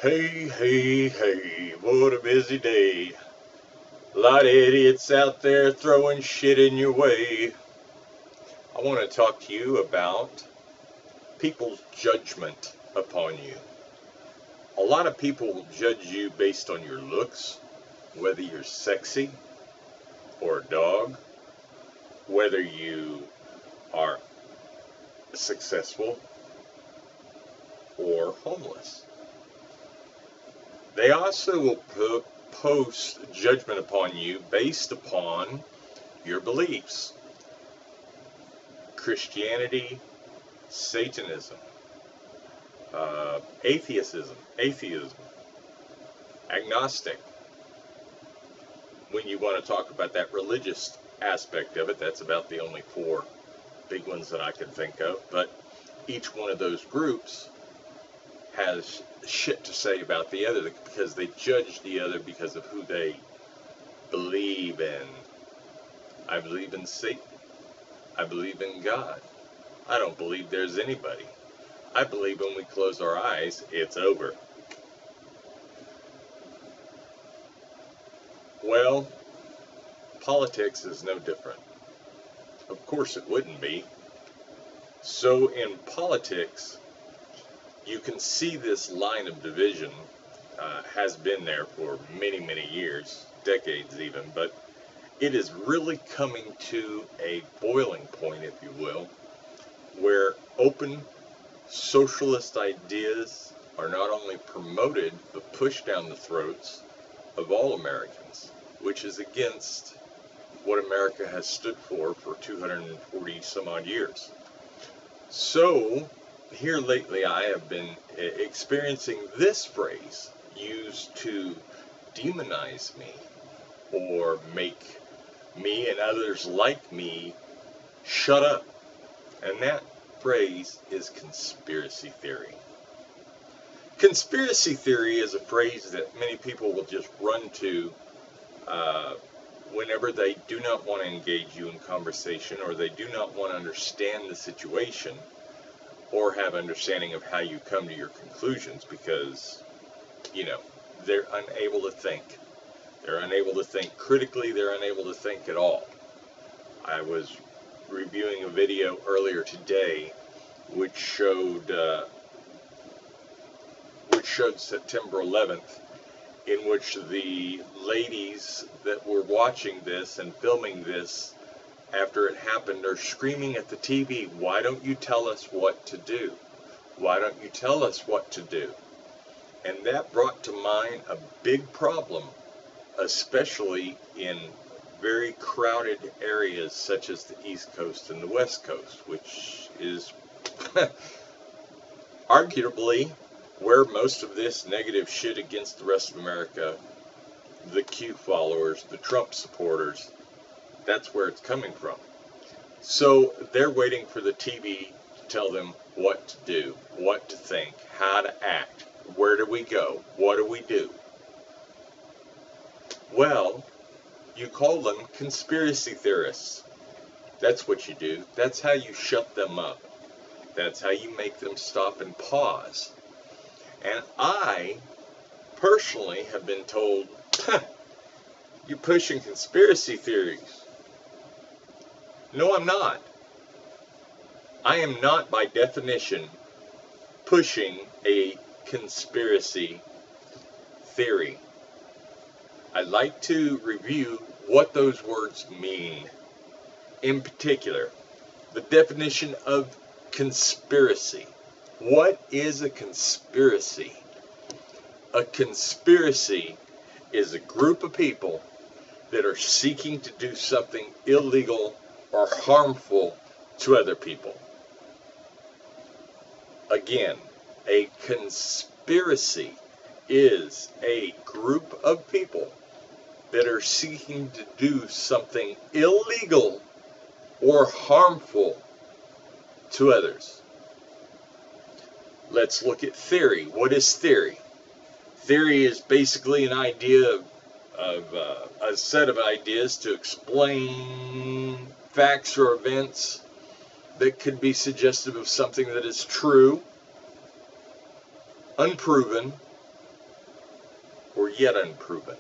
Hey, hey, hey, what a busy day. A lot of idiots out there throwing shit in your way. I want to talk to you about people's judgment upon you. A lot of people will judge you based on your looks, whether you're sexy or a dog, whether you are successful or homeless. They also will post judgment upon you based upon your beliefs. Christianity, Satanism, atheism, agnostic. When you want to talk about that religious aspect of it, that's about the only four big ones that I can think of. But each one of those groups has shit to say about the other because they judge the other because of who they believe in. I believe in Satan. I believe in God. I don't believe there's anybody. I believe when we close our eyes, it's over. Well, politics is no different. Of course it wouldn't be. So in politics, you can see this line of division has been there for many, many years, decades even, but it is really coming to a boiling point, if you will, where open socialist ideas are not only promoted but pushed down the throats of all Americans, which is against what America has stood for 240 some odd years. So here lately I have been experiencing this phrase used to demonize me or make me and others like me shut up. And that phrase is conspiracy theory. Conspiracy theory is a phrase that many people will just run to whenever they do not want to engage you in conversation or they do not want to understand the situation or have understanding of how you come to your conclusions because, they're unable to think. They're unable to think critically. They're unable to think at all. I was reviewing a video earlier today which showed September 11th, in which the ladies that were watching this and filming this after it happened are screaming at the TV, "Why don't you tell us what to do? Why don't you tell us what to do?" And that brought to mind a big problem, especially in very crowded areas such as the East Coast and the West Coast, which is arguably where most of this negative shit against the rest of America, the Q followers, the Trump supporters, that's where it's coming from. So they're waiting for the TV to tell them what to do, what to think, how to act, where do we go, what do we do? Well, you call them conspiracy theorists. That's what you do. That's how you shut them up. That's how you make them stop and pause. And I personally have been told, "You're pushing conspiracy theories." No, I'm not. I am not, by definition, pushing a conspiracy theory. I'd like to review what those words mean. In particular, the definition of conspiracy. What is a conspiracy? A conspiracy is a group of people that are seeking to do something illegal or harmful to other people. Again, a conspiracy is a group of people that are seeking to do something illegal or harmful to others. Let's look at theory. What is theory? Theory is basically an idea of a set of ideas to explain facts or events that could be suggestive of something that is true, unproven, or yet unproven.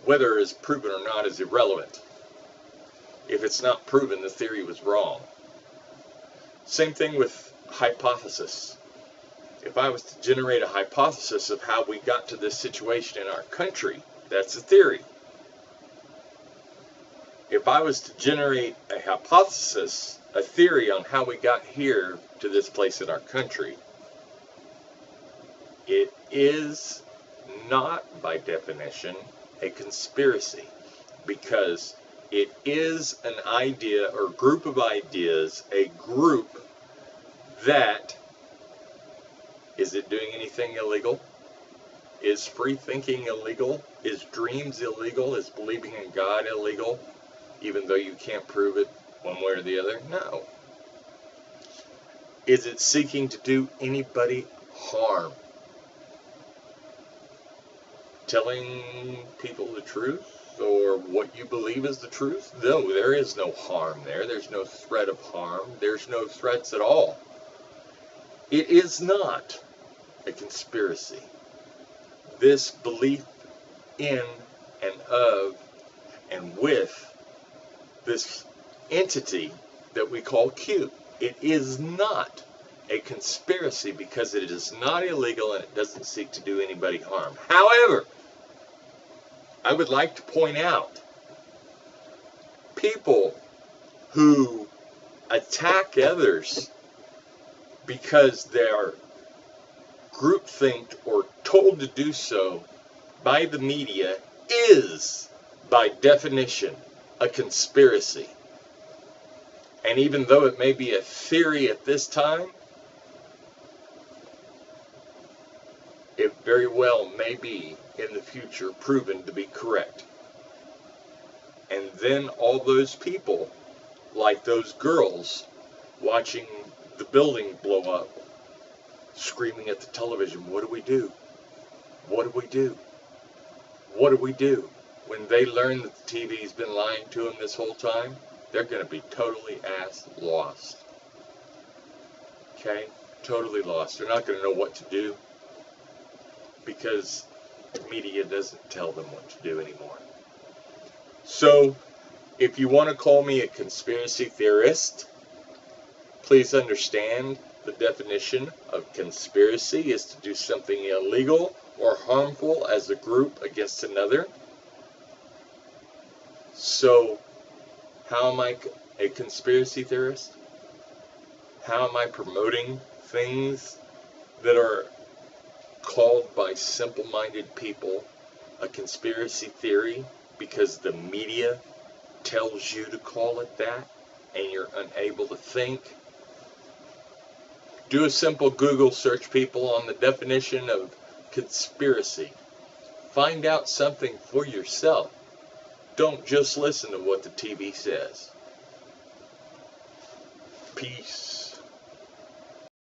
Whether it is proven or not is irrelevant. If it's not proven, the theory was wrong. Same thing with hypothesis. If I was to generate a hypothesis of how we got to this situation in our country, that's a theory. If I was to generate a hypothesis, a theory on how we got here to this place in our country, it is not, by definition, a conspiracy, because it is an idea or group of ideas, a group that, is it doing anything illegal? Is free thinking illegal? Is dreams illegal? Is believing in God illegal? Even though you can't prove it one way or the other? No. Is it seeking to do anybody harm? Telling people the truth or what you believe is the truth? No, there is no harm there. There's no threat of harm. There's no threats at all. It is not a conspiracy. This belief in and of and with this entity that we call Q. It is not a conspiracy because it is not illegal and it doesn't seek to do anybody harm. However, I would like to point out people who attack others because they are groupthinked or told to do so by the media is, by definition, a conspiracy. And even though it may be a theory at this time, it very well may be in the future proven to be correct. And then all those people, like those girls watching the building blow up, screaming at the television, what do we do? What do we do? What do we do? When they learn that the TV's been lying to them this whole time, they're going to be totally ass lost. Okay? Totally lost. They're not going to know what to do because the media doesn't tell them what to do anymore. So, if you want to call me a conspiracy theorist, please understand the definition of conspiracy is to do something illegal or harmful as a group against another. So, how am I a conspiracy theorist? How am I promoting things that are called by simple-minded people a conspiracy theory because the media tells you to call it that and you're unable to think? Do a simple Google search, people, on the definition of conspiracy. Find out something for yourself. Don't just listen to what the TV says. Peace.